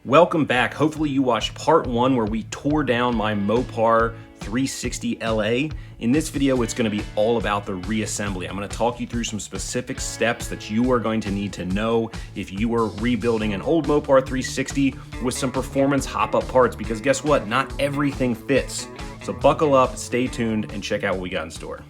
Welcome back. Hopefully you watched part one where we tore down my Mopar 360 LA. In this video, it's going to be all about the reassembly. I'm going to talk you through some specific steps that you are going to need to know if you are rebuilding an old Mopar 360 with some performance hop-up parts, because guess what? Not everything fits. So buckle up, stay tuned, and check out what we got in store.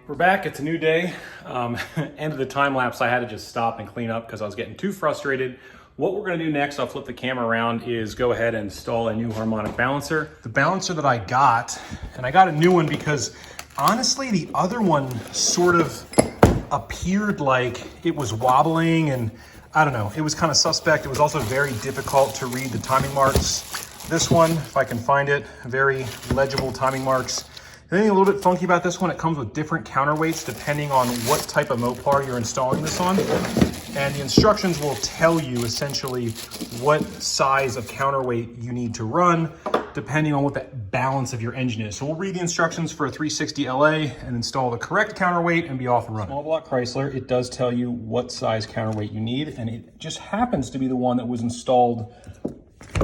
We're back. It's a new day. End of the time lapse, I had to just stop and clean up because I was getting too frustrated. What we're gonna do next, I'll flip the camera around, is go ahead and install a new harmonic balancer. The balancer that I got, and I got a new one because honestly, the other one sort of appeared like it was wobbling, and I don't know, it was kind of suspect. It was also very difficult to read the timing marks. This one, if I can find it, very legible timing marks. The thing a little bit funky about this one, it comes with different counterweights depending on what type of Mopar you're installing this on. And the instructions will tell you essentially what size of counterweight you need to run depending on what the balance of your engine is. So we'll read the instructions for a 360 LA and install the correct counterweight and be off and running. Small block Chrysler, it does tell you what size counterweight you need, and it just happens to be the one that was installed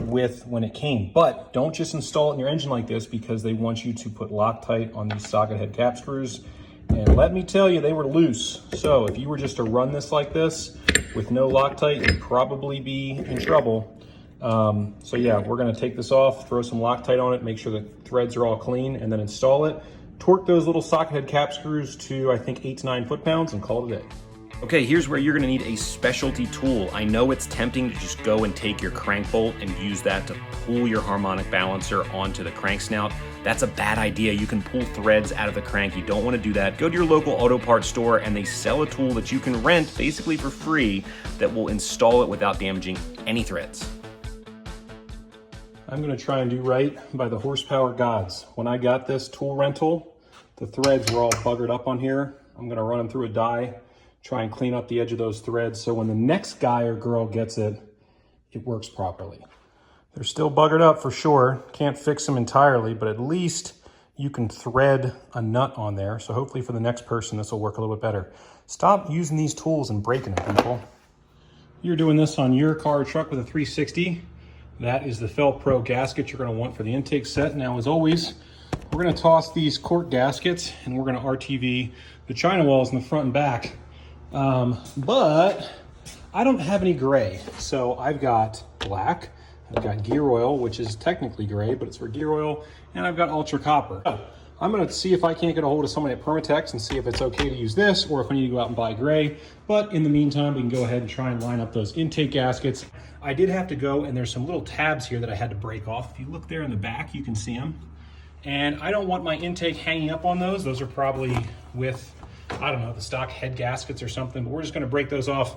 with when it came. But don't just install it in your engine like this, because they want you to put Loctite on these socket head cap screws. And let me tell you, they were loose. So if you were just to run this like this with no Loctite, you'd probably be in trouble. So yeah, we're gonna take this off, throw some Loctite on it, make sure the threads are all clean, and then install it. Torque those little socket head cap screws to, I think, 8 to 9 foot-pounds and call it a day. Okay, here's where you're gonna need a specialty tool. I know it's tempting to just go and take your crank bolt and use that to pull your harmonic balancer onto the crank snout. That's a bad idea. You can pull threads out of the crank. You don't wanna do that. Go to your local auto parts store and they sell a tool that you can rent basically for free that will install it without damaging any threads. I'm gonna try and do right by the horsepower gods. When I got this tool rental, the threads were all buggered up on here. I'm gonna run them through a die, try and clean up the edge of those threads so when the next guy or girl gets it, it works properly. They're still buggered up for sure. Can't fix them entirely, but at least you can thread a nut on there. So hopefully for the next person, this will work a little bit better. Stop using these tools and breaking them, people. You're doing this on your car or truck with a 360. That is the Felt Pro gasket you're gonna want for the intake set. Now, as always, we're gonna toss these cork gaskets and we're gonna RTV the China walls in the front and back. But I don't have any gray. So I've got black, I've got gear oil, which is technically gray, but it's for gear oil, and I've got ultra copper. I'm gonna see if I can't get a hold of somebody at Permatex and see if it's okay to use this or if I need to go out and buy gray. But in the meantime, we can go ahead and try and line up those intake gaskets. I did have to go, and there's some little tabs here that I had to break off. If you look there in the back, you can see them. And I don't want my intake hanging up on those. Those are probably with, I don't know, the stock head gaskets or something, but we're just gonna break those off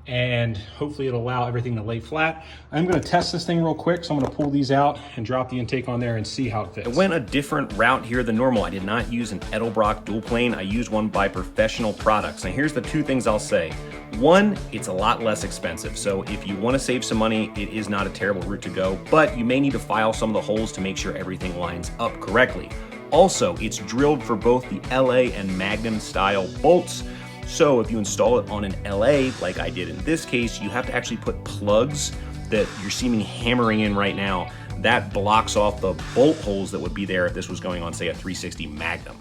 and hopefully it'll allow everything to lay flat. I'm gonna test this thing real quick, so I'm gonna pull these out and drop the intake on there and see how it fits. I went a different route here than normal. I did not use an Edelbrock dual plane. I used one by Professional Products. Now here's the two things I'll say. One, it's a lot less expensive. So if you wanna save some money, it is not a terrible route to go, but you may need to file some of the holes to make sure everything lines up correctly. Also, it's drilled for both the LA and Magnum style bolts. So if you install it on an LA, like I did in this case, you have to actually put plugs that you're seeing hammering in right now. That blocks off the bolt holes that would be there if this was going on, say, a 360 Magnum.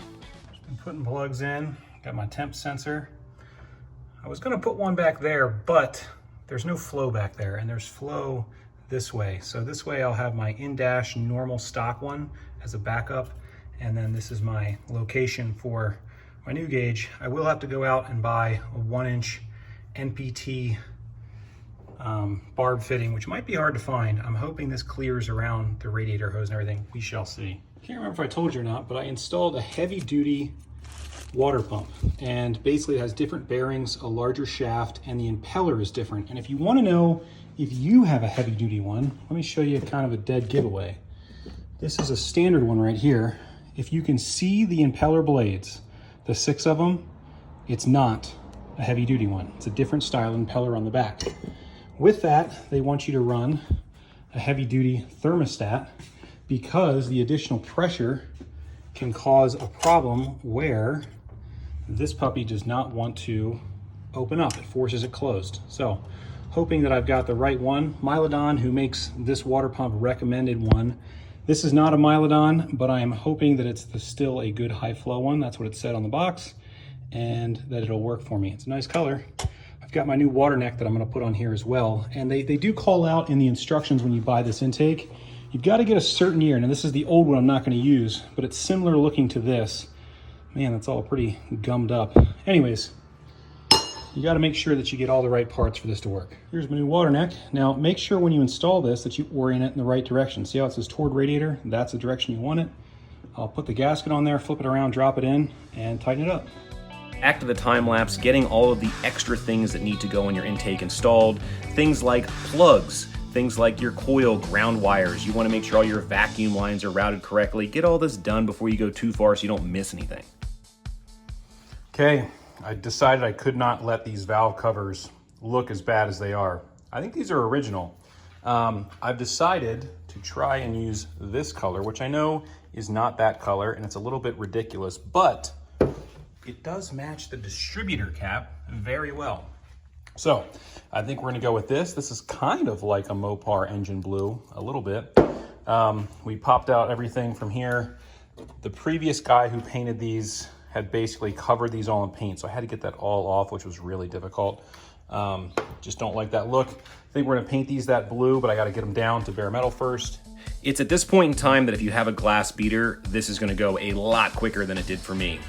Just been putting plugs in, got my temp sensor. I was gonna put one back there, but there's no flow back there, and there's flow this way. So this way I'll have my in-dash normal stock one as a backup, and then this is my location for my new gauge. I will have to go out and buy a 1-inch NPT barb fitting, which might be hard to find. I'm hoping this clears around the radiator hose and everything. We shall see. Can't remember if I told you or not, but I installed a heavy duty water pump, and basically it has different bearings, a larger shaft, and the impeller is different. And if you want to know if you have a heavy duty one, let me show you kind of a dead giveaway. This is a standard one right here. If you can see the impeller blades, the 6 of them, it's not a heavy duty one. It's a different style impeller on the back. With that, they want you to run a heavy duty thermostat because the additional pressure can cause a problem where this puppy does not want to open up. It forces it closed. So hoping that I've got the right one. Mylodon, who makes this water pump, recommended one. This is not a Mylodon, but I am hoping that it's still a good high flow one. That's what it said on the box, and that it'll work for me. It's a nice color. I've got my new water neck that I'm gonna put on here as well. And they do call out in the instructions when you buy this intake, you've got to get a certain year. Now this is the old one I'm not gonna use, but it's similar looking to this. Man, that's all pretty gummed up. Anyways, you got to make sure that you get all the right parts for this to work. Here's my new water neck. Now make sure when you install this that you orient it in the right direction. See how it says toward radiator? That's the direction you want it. I'll put the gasket on there, flip it around, drop it in, and tighten it up. Back to the time lapse, getting all of the extra things that need to go in your intake installed. Things like plugs, things like your coil, ground wires. You want to make sure all your vacuum lines are routed correctly. Get all this done before you go too far so you don't miss anything. Okay, I decided I could not let these valve covers look as bad as they are. I think these are original. I've decided to try and use this color, which I know is not that color, and it's a little bit ridiculous, but it does match the distributor cap very well. So I think we're gonna go with this. This is kind of like a Mopar engine blue, a little bit. We popped out everything from here. The previous guy who painted these had basically covered these all in paint, so I had to get that all off, which was really difficult. Just don't like that look. I think we're gonna paint these that blue, but I gotta get them down to bare metal first. It's at this point in time that if you have a glass beater, this is gonna go a lot quicker than it did for me.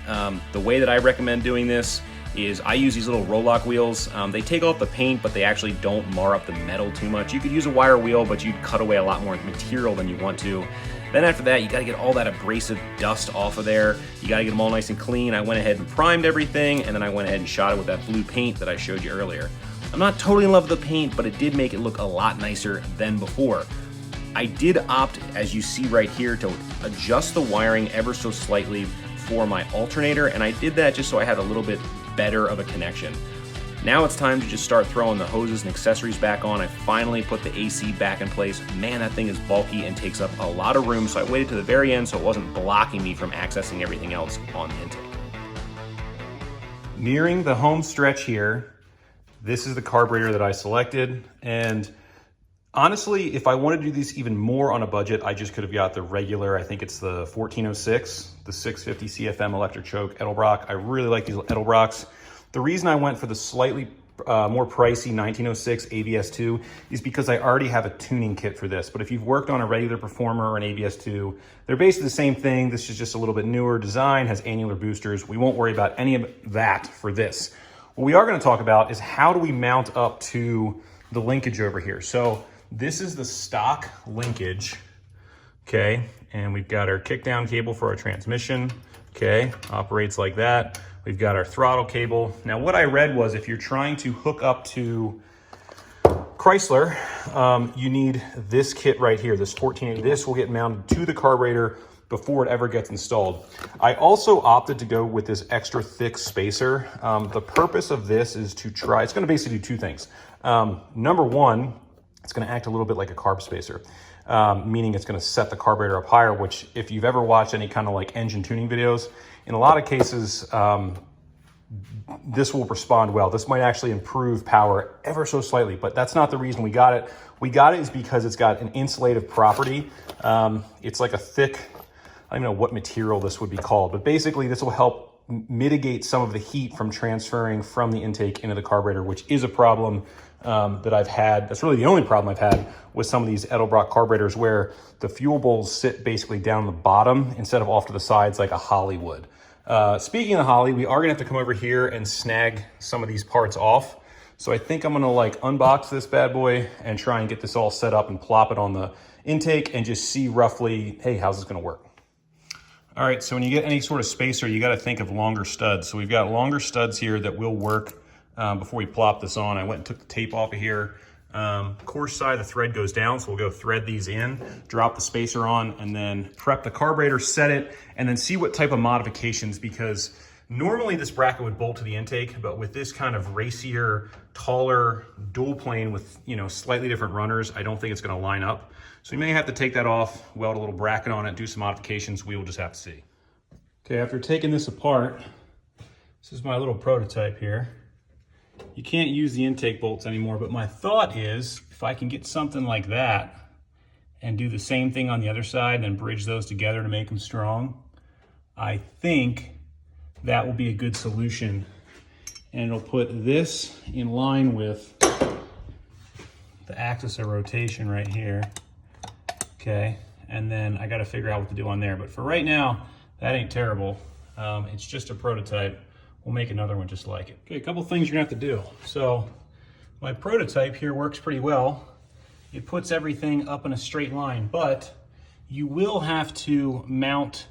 The way that I recommend doing this is I use these little roll-lock wheels. They take off the paint, but they actually don't mar up the metal too much. You could use a wire wheel, but you'd cut away a lot more material than you want to. Then after that, you gotta get all that abrasive dust off of there. You gotta get them all nice and clean. I went ahead and primed everything, and then I went ahead and shot it with that blue paint that I showed you earlier. I'm not totally in love with the paint, but it did make it look a lot nicer than before. I did opt, as you see right here, to adjust the wiring ever so slightly for my alternator, and I did that just so I had a little bit better of a connection. Now it's time to just start throwing the hoses and accessories back on. I finally put the AC back in place. Man, that thing is bulky and takes up a lot of room, so I waited to the very end so it wasn't blocking me from accessing everything else on the intake. Nearing the home stretch here, this is the carburetor that I selected, and honestly, if I wanted to do this even more on a budget, I just could have got the regular, I think it's the 1406, the 650 CFM electric choke Edelbrock. I really like these Edelbrocks. The reason I went for the slightly more pricey 1906 AVS2 is because I already have a tuning kit for this. But if you've worked on a regular Performer or an AVS2, they're basically the same thing. This is just a little bit newer design, has annular boosters. We won't worry about any of that for this. What we are going to talk about is how do we mount up to the linkage over here. So this is the stock linkage, okay? And we've got our kickdown cable for our transmission, okay? Operates like that. We've got our throttle cable. Now what I read was if you're trying to hook up to Chrysler, you need this kit right here, this 1480. This will get mounted to the carburetor before it ever gets installed. I also opted to go with this extra thick spacer. The purpose of this is to try, it's gonna basically do two things. Number one, it's gonna act a little bit like a carb spacer, meaning it's gonna set the carburetor up higher, which if you've ever watched any kind of like engine tuning videos, in a lot of cases, this will respond well. This might actually improve power ever so slightly, but that's not the reason we got it. We got it is because it's got an insulative property. It's like a thick, I don't know what material this would be called, but basically this will help mitigate some of the heat from transferring from the intake into the carburetor, which is a problem that I've had. That's really the only problem I've had with some of these Edelbrock carburetors, where the fuel bowls sit basically down the bottom instead of off to the sides like a Holly would. Speaking of Holly, we are gonna have to come over here and snag some of these parts off. So I think I'm gonna like unbox this bad boy and try and get this all set up and plop it on the intake and just see roughly, hey, how's this gonna work? All right, so when you get any sort of spacer, you gotta think of longer studs. So we've got longer studs here that will work before we plop this on. I went and took the tape off of here. Coarse side, the thread goes down, so we'll go thread these in, drop the spacer on, and then prep the carburetor, set it, and then see what type of modifications, because normally this bracket would bolt to the intake, but with this kind of racier, taller dual plane with, you know, slightly different runners, I don't think it's gonna line up. So you may have to take that off, weld a little bracket on it, do some modifications. We will just have to see. Okay, after taking this apart, this is my little prototype here. You can't use the intake bolts anymore, but my thought is if I can get something like that and do the same thing on the other side and bridge those together to make them strong, I think that will be a good solution. And it'll put this in line with the axis of rotation right here. Okay, and then I got to figure out what to do on there. But for right now, that ain't terrible. It's just a prototype. We'll make another one just like it. Okay, a couple things you're gonna have to do. So my prototype here works pretty well. It puts everything up in a straight line, but you will have to mount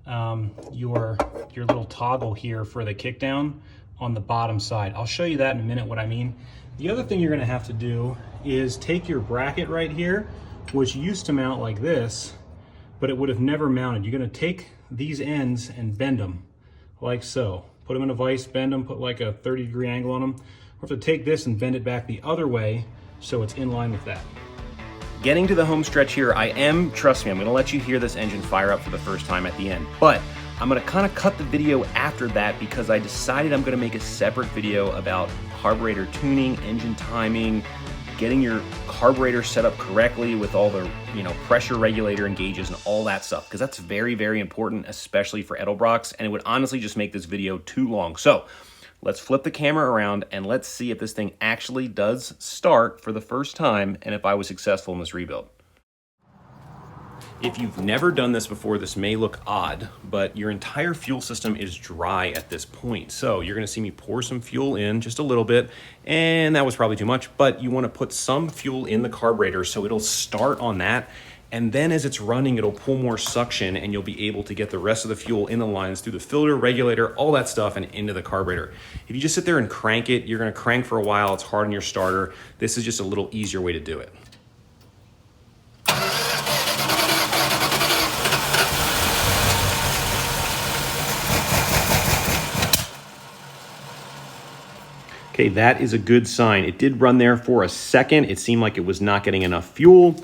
your little toggle here for the kickdown on the bottom side. I'll show you that in a minute what I mean. The other thing you're gonna have to do is take your bracket right here, which used to mount like this, but it would have never mounted. You're gonna take these ends and bend them like so. Put them in a vise, bend them, put like a 30-degree angle on them. We'll have to take this and bend it back the other way so it's in line with that. Getting to the home stretch here, trust me, I'm gonna let you hear this engine fire up for the first time at the end, but I'm gonna kind of cut the video after that because I decided I'm gonna make a separate video about carburetor tuning, engine timing, getting your carburetor set up correctly with all the pressure regulator and gauges and all that stuff, because that's very, very important, especially for Edelbrocks, and it would honestly just make this video too long. So let's flip the camera around and let's see if this thing actually does start for the first time and if I was successful in this rebuild. If you've never done this before, this may look odd, but your entire fuel system is dry at this point. So you're gonna see me pour some fuel in, just a little bit, and that was probably too much, but you wanna put some fuel in the carburetor so it'll start on that, and then as it's running, it'll pull more suction and you'll be able to get the rest of the fuel in the lines through the filter, regulator, all that stuff, and into the carburetor. If you just sit there and crank it, you're gonna crank for a while, it's hard on your starter. This is just a little easier way to do it. Okay, that is a good sign. It did run there for a second. It seemed like it was not getting enough fuel,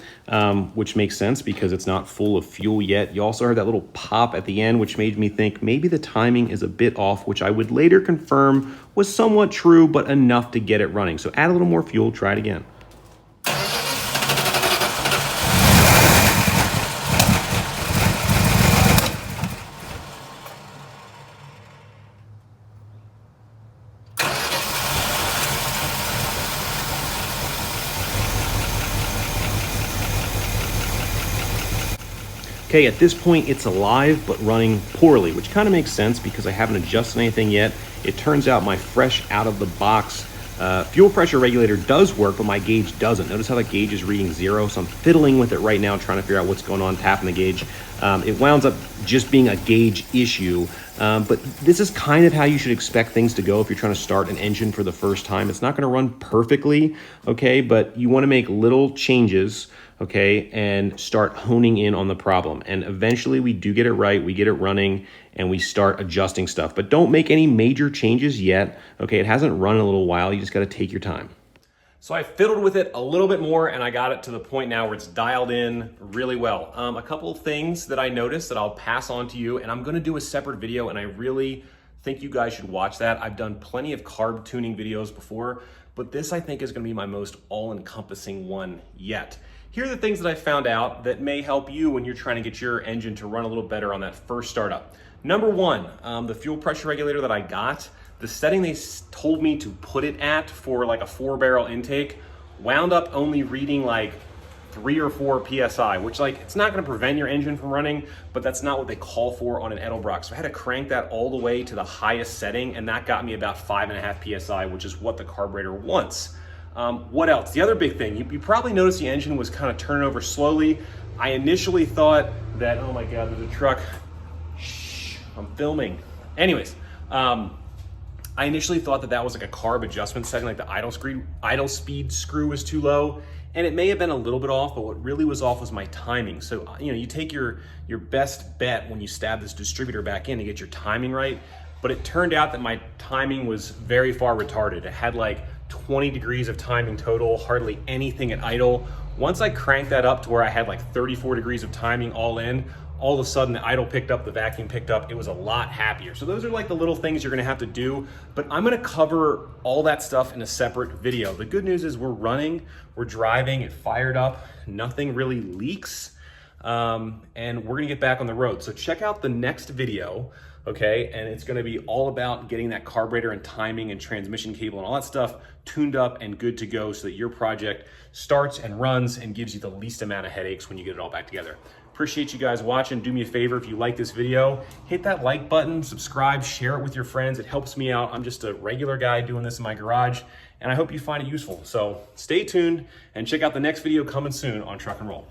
which makes sense because it's not full of fuel yet. You also heard that little pop at the end, which made me think maybe the timing is a bit off, which I would later confirm was somewhat true, but enough to get it running. So add a little more fuel, try it again. Okay, at this point it's alive but running poorly, which kind of makes sense because I haven't adjusted anything yet. It turns out my fresh out of the box fuel pressure regulator does work, but my gauge doesn't. Notice how the gauge is reading 0, so I'm fiddling with it right now, trying to figure out what's going on, tapping the gauge. It wound up just being a gauge issue, but this is kind of how you should expect things to go if you're trying to start an engine for the first time. It's not gonna run perfectly, okay, but you wanna make little changes, okay, and start honing in on the problem. And eventually we do get it right, we get it running, and we start adjusting stuff. But don't make any major changes yet, okay? It hasn't run in a little while, you just gotta take your time. So I fiddled with it a little bit more and I got it to the point now where it's dialed in really well. A couple of things that I noticed that I'll pass on to you, and I'm gonna do a separate video, and I really think you guys should watch that. I've done plenty of carb tuning videos before, but this I think is gonna be my most all-encompassing one yet. Here are the things that I found out that may help you when you're trying to get your engine to run a little better on that first startup. Number one, the fuel pressure regulator that I got, the setting they told me to put it at for like a 4-barrel intake wound up only reading like 3 or 4 PSI, which like, it's not gonna prevent your engine from running, but that's not what they call for on an Edelbrock. So I had to crank that all the way to the highest setting, and that got me about 5.5 PSI, which is what the carburetor wants. What else? The other big thing, you probably noticed the engine was kind of turning over slowly. I initially thought that, oh my God, there's a truck. Shh, I'm filming. Anyways, I initially thought that that was like a carb adjustment setting, like the idle speed screw was too low, and it may have been a little bit off, but what really was off was my timing. So, you take your best bet when you stab this distributor back in to get your timing right, but it turned out that my timing was very far retarded. It had like 20 degrees of timing total, hardly anything at idle. Once I cranked that up to where I had like 34 degrees of timing all in, all of a sudden the idle picked up, the vacuum picked up, it was a lot happier. So those are like the little things you're gonna have to do, but I'm gonna cover all that stuff in a separate video. The good news is we're running, we're driving, it fired up, nothing really leaks, and we're gonna get back on the road. So check out the next video, okay? And it's gonna be all about getting that carburetor and timing and transmission cable and all that stuff tuned up and good to go so that your project starts and runs and gives you the least amount of headaches when you get it all back together. Appreciate you guys watching. Do me a favor, if you like this video, hit that like button, subscribe, share it with your friends. It helps me out. I'm just a regular guy doing this in my garage, and I hope you find it useful. So stay tuned and check out the next video coming soon on Truck and Roll.